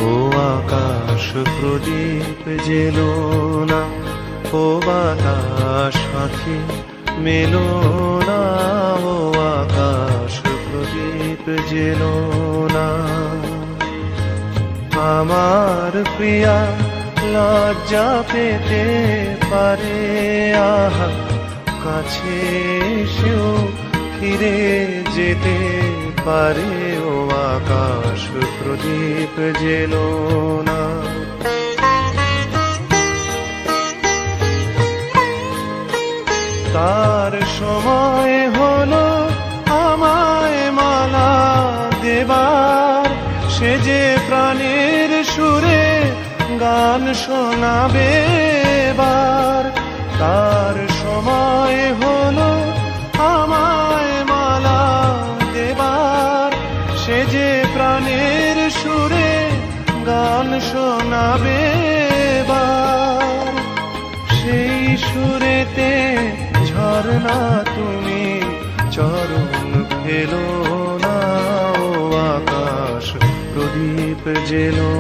ও আকাশ প্রদীপ jello না, ও বাতাস সাথী মেলো না, ও আকাশ প্রদীপ জেলো না। আমার প্রিয়া লজ্জা পেতে পারে, আহা কাছে এসেও ফিরে যেতে পারে, ও আকাশ প্রদীপ জেলো না। তার সময় হলো আমায় মালা দেবার, সে যে প্রাণের সুরে গান শোনাবে এবার। তার সময় হলো আমায় মালা দেবার, সে যে প্রাণের সুরে গান শোনাবে এবার। সেই সুরেতে ঝরনা তুমি চরণ ফেলো না, ও আকাশ প্রদীপ জেলো